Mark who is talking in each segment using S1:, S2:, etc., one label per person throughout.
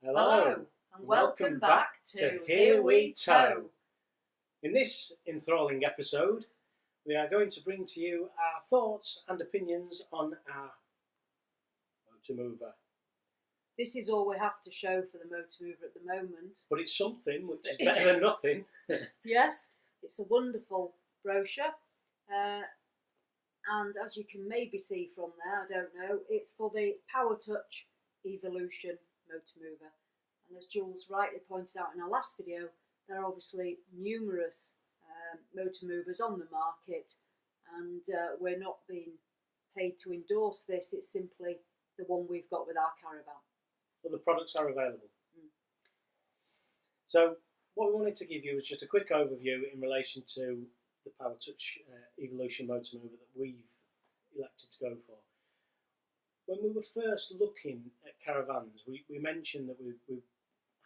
S1: Hello, and welcome back to Here We Tow. In this enthralling episode, we are going to bring to you our thoughts and opinions on our motor mover.
S2: This is all we have to show for the motor mover at the moment.
S1: But it's something which is better than nothing.
S2: Yes, it's a wonderful brochure. And as you can maybe see from there, I don't know, it's for the Powrtouch Evolution motor mover. And as Jules rightly pointed out in our last video, there are obviously numerous motor movers on the market, and we're not being paid to endorse this. It's simply the one we've got with our Caravan.
S1: Well, the products are available. So what we wanted to give you was just a quick overview in relation to the Powrtouch Evolution motor mover that we've elected to go for. When we were first looking at Caravans, we mentioned that we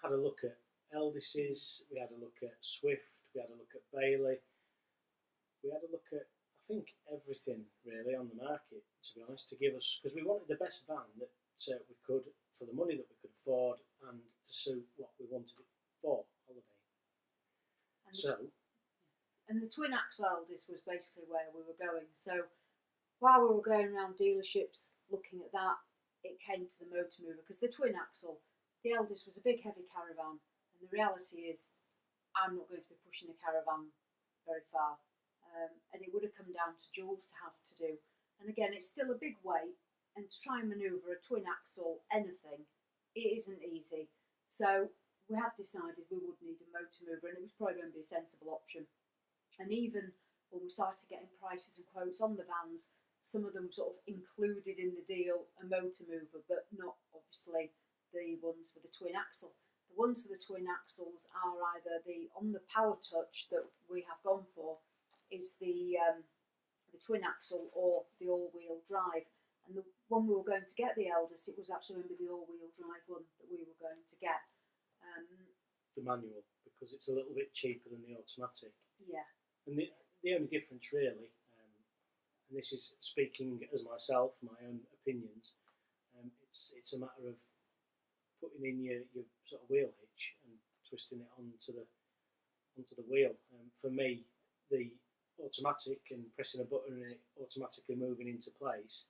S1: had a look at Eldis's, we had a look at Swift, we had a look at Bailey, we had a look at, I think, everything really on the market, to be honest, to give us, because we wanted the best van that we could, for the money that we could afford, and to suit what we wanted it for, holiday.
S2: And the twin axle Eldis was basically where we were going. So while we were going around dealerships looking at that, it came to the motor mover, because the twin axle, the Eldis was a big heavy Caravan, and the reality is I'm not going to be pushing a Caravan very far, and it would have come down to Jules to have to do. And again, it's still a big weight, and to try and manoeuvre a twin axle anything, it isn't easy. So we had decided we would need a motor mover, and it was probably going to be a sensible option. And even when we started getting prices and quotes on the vans, some of them sort of included in the deal a motor mover, but not obviously the ones with the twin axle. The ones with the twin axles are either on the Powrtouch that we have gone for is the twin axle or the all-wheel drive. And the one we were going to get, the Eldis, it was actually going to be the all-wheel drive one that we were going to get.
S1: The manual, because it's a little bit cheaper than the automatic.
S2: Yeah.
S1: And the only difference really, and this is speaking as myself, my own opinions, it's a matter of putting in your sort of wheel hitch and twisting it onto the wheel. For me, the automatic and pressing a button and it automatically moving into place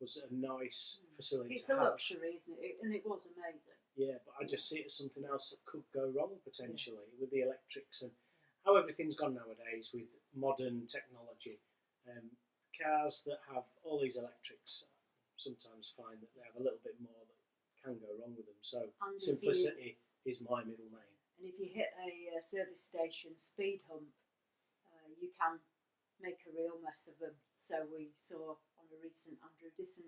S1: was a nice facility.
S2: It's a luxury, isn't it? And it was amazing.
S1: Yeah, but I just see it as something else that could go wrong potentially with the electrics and how everything's gone nowadays with modern technology. Cars that have all these electrics sometimes find that they have a little bit more that can go wrong with them. So simplicity is my middle name. And
S2: if you hit a service station speed hump, you can make a real mess of them. So we saw on a recent Andrew Disson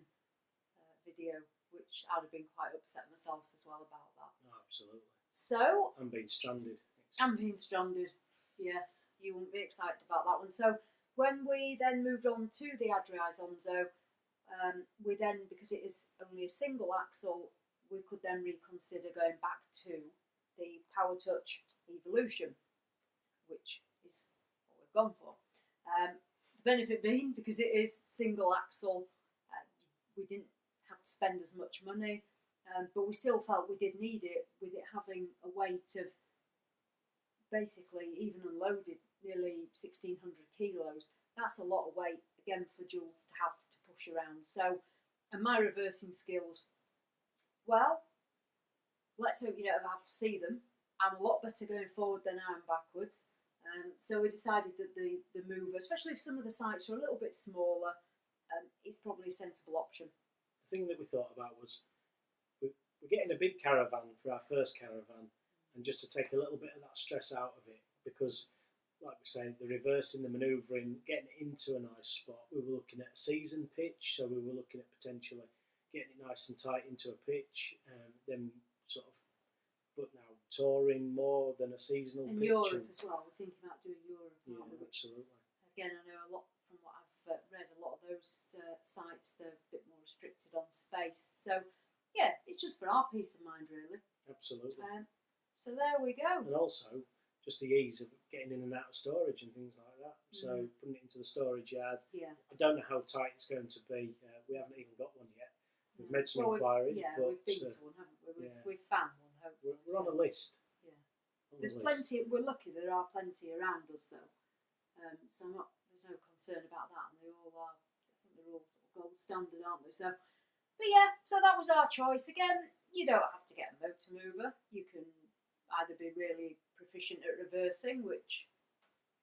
S2: video, which I'd have been quite upset myself as well about that.
S1: No, absolutely.
S2: So
S1: I'm being stranded.
S2: Yes, you wouldn't be excited about that one. So when we then moved on to the Adria Zonzo, we then, because it is only a single axle, we could then reconsider going back to the Powrtouch Evolution, which is what we've gone for. The benefit being, because it is single axle, we didn't have to spend as much money, but we still felt we did need it, with it having a weight of basically, even unloaded, nearly 1,600 kilos. That's a lot of weight, again, for Jules to have to push around. So, and my reversing skills, well, let's hope you don't ever have to see them. I'm a lot better going forward than I am backwards. So we decided that the mover, especially if some of the sites are a little bit smaller, is probably a sensible option.
S1: The thing that we thought about was we're getting a big Caravan for our first Caravan, and just to take a little bit of that stress out of it, because like we say, the reversing, the manoeuvring, getting it into a nice spot. We were looking at a season pitch, so we were looking at potentially getting it nice and tight into a pitch, then sort of, but now touring more than a seasonal pitch.
S2: And Europe as well, we're thinking about doing Europe.
S1: Yeah, absolutely.
S2: Again, I know a lot from what I've read, a lot of those sites, they're a bit more restricted on space. So yeah, it's just for our peace of mind, really.
S1: Absolutely.
S2: So there we go.
S1: And also, just the ease of getting in and out of storage and things like that. So putting it into the storage yard.
S2: Yeah.
S1: I don't know how tight it's going to be. we haven't even got one yet. We've
S2: Yeah.
S1: made some
S2: Well,
S1: inquiries,
S2: yeah,
S1: but
S2: we've been to one, haven't we?
S1: yeah.
S2: We've found one, hopefully.
S1: we're on a list.
S2: Yeah.
S1: On
S2: There's
S1: the list.
S2: plenty. We're lucky there are plenty around us though, so there's no concern about that. And they all are. I think they're all sort of gold standard, aren't they? So, but yeah. So that was our choice. Again, you don't have to get a motor mover. You can either be really proficient at reversing, which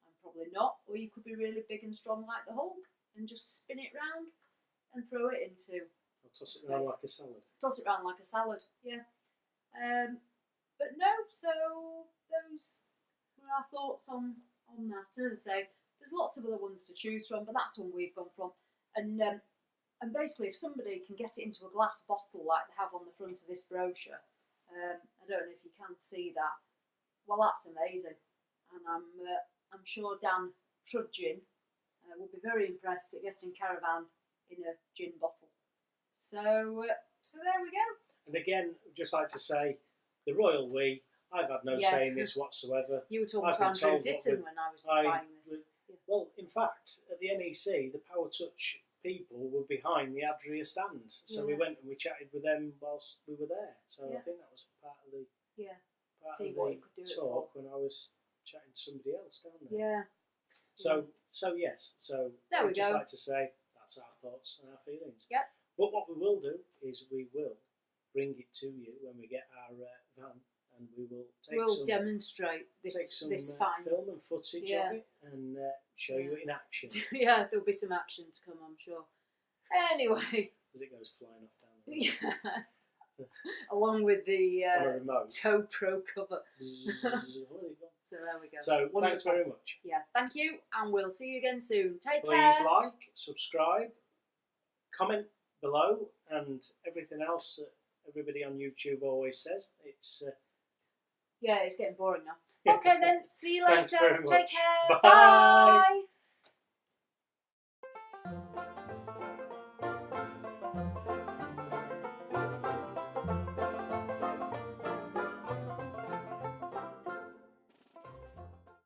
S2: I'm probably not, or you could be really big and strong like the Hulk and just spin it round and throw it into.
S1: Or toss it around like a salad.
S2: Toss it around like a salad, yeah. But no, so those were our thoughts on that. As I say, there's lots of other ones to choose from, but that's one we've gone from. And basically, if somebody can get it into a glass bottle like they have on the front of this brochure, I don't know if you can see that. Well, that's amazing, and I'm sure Dan Trudgin will be very impressed at getting Caravan in a gin bottle. So there we go.
S1: And again, I'd just like to say, the royal we. I've had no say in this whatsoever.
S2: You were talking
S1: I've
S2: to
S1: been
S2: Andrew
S1: told
S2: Ditton when I was buying this. Yeah.
S1: Well, in fact, at the NEC, the Powrtouch people were behind the Adria stand, so we went and we chatted with them whilst we were there. So I think that was part of the talk when I was chatting to somebody else down there.
S2: Yeah.
S1: So yes. So
S2: there we
S1: I'd just
S2: go.
S1: like to say that's our thoughts and our feelings.
S2: Yep.
S1: But what we will do is we will bring it to you when we get our van, and we will
S2: demonstrate this fine
S1: film and footage of it and show you it in action.
S2: Yeah, there'll be some action to come, I'm sure. Anyway,
S1: as it goes flying off down the road.
S2: Yeah. Along with the Tow Pro cover. So there we go.
S1: So thanks very much.
S2: Yeah, thank you, and we'll see you again soon. Take care.
S1: Please like, subscribe, comment below, and everything else that everybody on YouTube always says. It's
S2: yeah, it's getting boring now. Okay then, see you later.
S1: Thanks very much.
S2: Take care.
S1: Bye.
S2: Bye.